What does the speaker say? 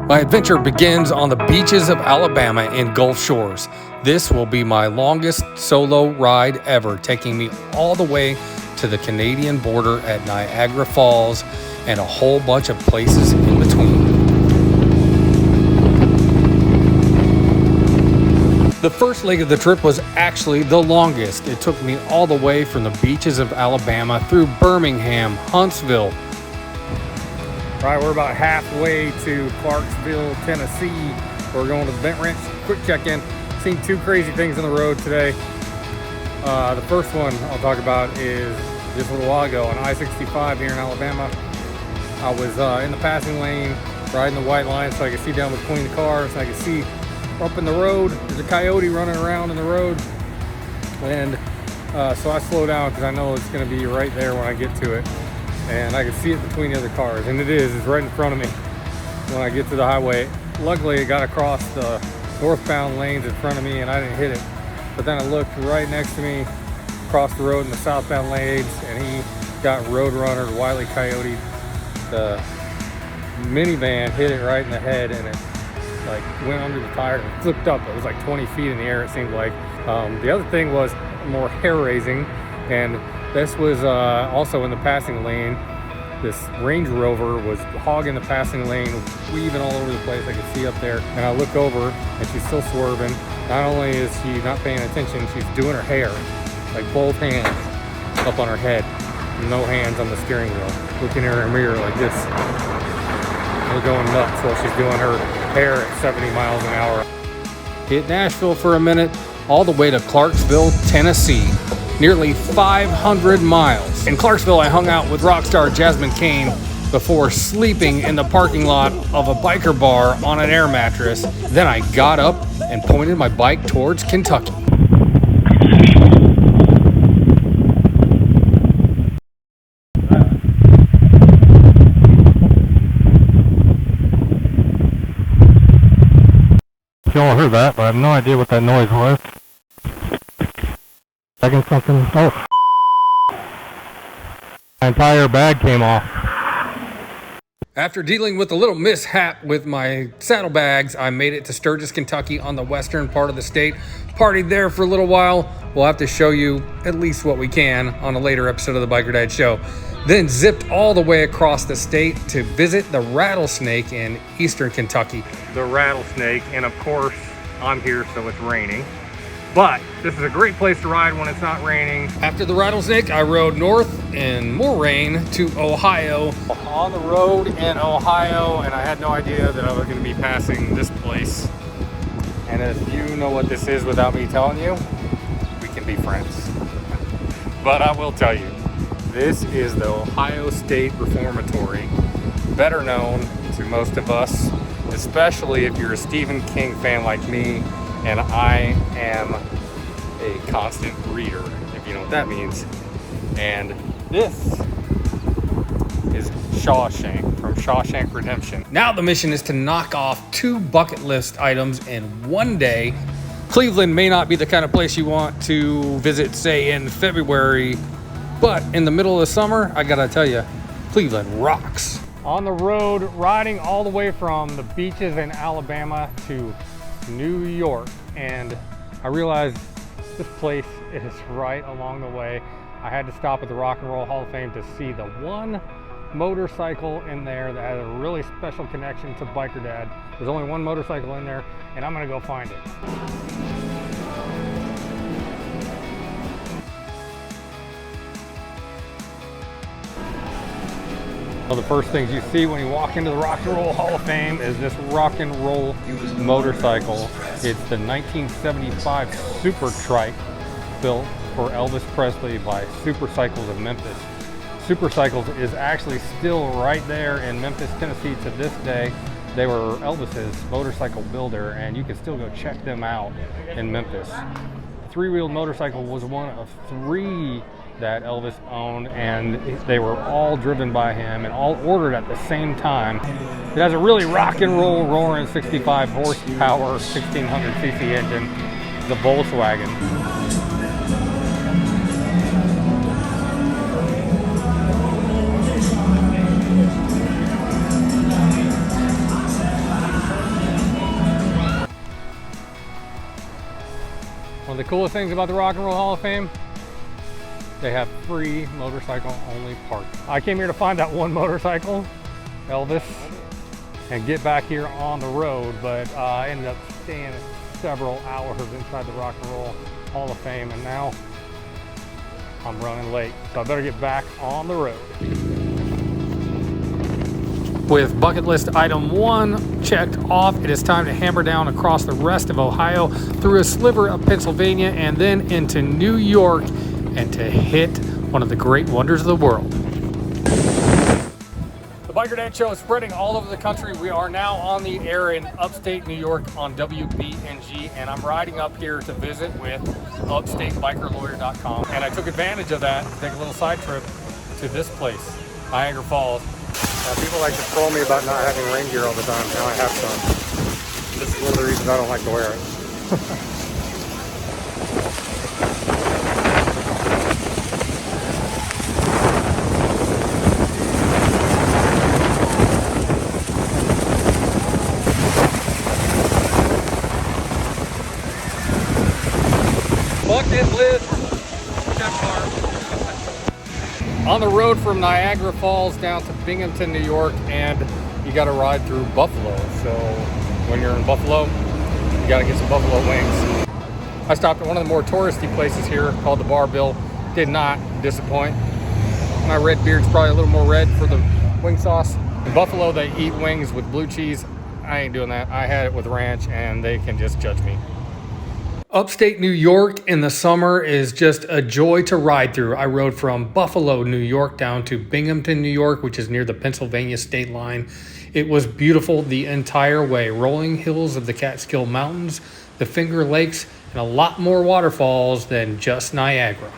My adventure begins on the beaches of Alabama in Gulf Shores. This will be my longest solo ride ever, taking me all the way to the Canadian border at Niagara Falls and a whole bunch of places in between. The first leg of the trip was actually the longest. It took me all the way from the beaches of Alabama through Birmingham, Huntsville. Right, we're about halfway to Clarksville, Tennessee. We're going to the Vent Ranch. Quick check-in. Seen two crazy things on the road today. The first one I'll talk about is just a little while ago on I-65 here in Alabama. I was in the passing lane, riding the white line so I could see down between the cars. I could see up in the road, there's a coyote running around in the road. And so I slow down because I know it's going to be right there when I get to it. And I can see it between the other cars, and it's right in front of me when I get to the highway. Luckily, it got across the northbound lanes in front of me and I didn't hit it. But then I looked right next to me, across the road in the southbound lanes, and he got Roadrunner, Wile E. Coyote. The minivan hit it right in the head, and it like went under the tire and flipped up. It was like 20 feet in the air, it seemed like. The other thing was more hair-raising, and this was also in the passing lane. This Range Rover was hogging the passing lane, weaving all over the place. I could see up there, and I look over, and she's still swerving. Not only is she not paying attention, she's doing her hair, like both hands up on her head, no hands on the steering wheel, looking in her mirror like this. We're going nuts while she's doing her hair at 70 miles an hour. Hit Nashville for a minute, all the way to Clarksville, Tennessee. Nearly 500 miles. In Clarksville, I hung out with rock star Jasmine Cain before sleeping in the parking lot of a biker bar on an air mattress. Then I got up and pointed my bike towards Kentucky. Y'all heard that, but I have no idea what that noise was. Second something. Oh, my entire bag came off. After dealing with a little mishap with my saddlebags, I made it to Sturgis, Kentucky on the western part of the state. Partied there for a little while. We'll have to show you at least what we can on a later episode of the Biker Dad Show. Then zipped all the way across the state to visit the Rattlesnake in eastern Kentucky. The Rattlesnake, and of course, I'm here so it's raining. But this is a great place to ride when it's not raining. After the Rattlesnake, I rode north in more rain to Ohio. On the road in Ohio, and I had no idea that I was going to be passing this place. And if you know what this is without me telling you, we can be friends. But I will tell you, this is the Ohio State Reformatory, better known to most of us, especially if you're a Stephen King fan like me. And I am a constant reader, if you know what that means. And this is Shawshank from Shawshank Redemption. Now the mission is to knock off 2 bucket list items in one day. Cleveland may not be the kind of place you want to visit, say, in February, but in the middle of the summer, I gotta tell you, Cleveland rocks. On the road, riding all the way from the beaches in Alabama to New York, and I realized this place is right along the way. I had to stop at the Rock and Roll Hall of Fame to see the one motorcycle in there that had a really special connection to Biker Dad. There's only one motorcycle in there, and I'm gonna go find it. Well, the first things you see when you walk into the Rock and Roll Hall of Fame is this rock and roll motorcycle. It's the 1975 Super Trike built for Elvis Presley by Super Cycles of Memphis. Super Cycles is actually still right there in Memphis, Tennessee to this day. They were Elvis's motorcycle builder, and you can still go check them out in Memphis. The three-wheeled motorcycle was one of 3 that Elvis owned, and they were all driven by him and all ordered at the same time. It has a really rock and roll roaring 65 horsepower 1600cc engine, the Volkswagen. coolest things about the Rock and Roll Hall of Fame? They have free motorcycle only parking. I came here to find that one motorcycle, Elvis, and get back here on the road, but I ended up staying several hours inside the Rock and Roll Hall of Fame, and now I'm running late, so I better get back on the road. With bucket list item 1 checked off, it is time to hammer down across the rest of Ohio, through a sliver of Pennsylvania, and then into New York, and to hit one of the great wonders of the world. The Biker Dad Show is spreading all over the country. We are now on the air in upstate New York on WBNG, and I'm riding up here to visit with upstatebikerlawyer.com. And I took advantage of that to take a little side trip to this place, Niagara Falls. People like to troll me about not having rain gear all the time. Now I have some. This is one of the reasons I don't like to wear it. Bucket list check mark. On the road from Niagara Falls down to Binghamton, New York, and you got to ride through Buffalo. So when you're in Buffalo, you got to get some buffalo wings. I stopped at one of the more touristy places here called the Bar Bill. Did not disappoint. My red beard's probably a little more red for the wing sauce. In Buffalo, they eat wings with blue cheese. I ain't doing that. I had it with ranch, and they can just judge me. Upstate New York in the summer is just a joy to ride through. I rode from Buffalo, New York down to Binghamton, New York, which is near the Pennsylvania state line. It was beautiful the entire way. Rolling hills of the Catskill Mountains, the Finger Lakes, and a lot more waterfalls than just Niagara.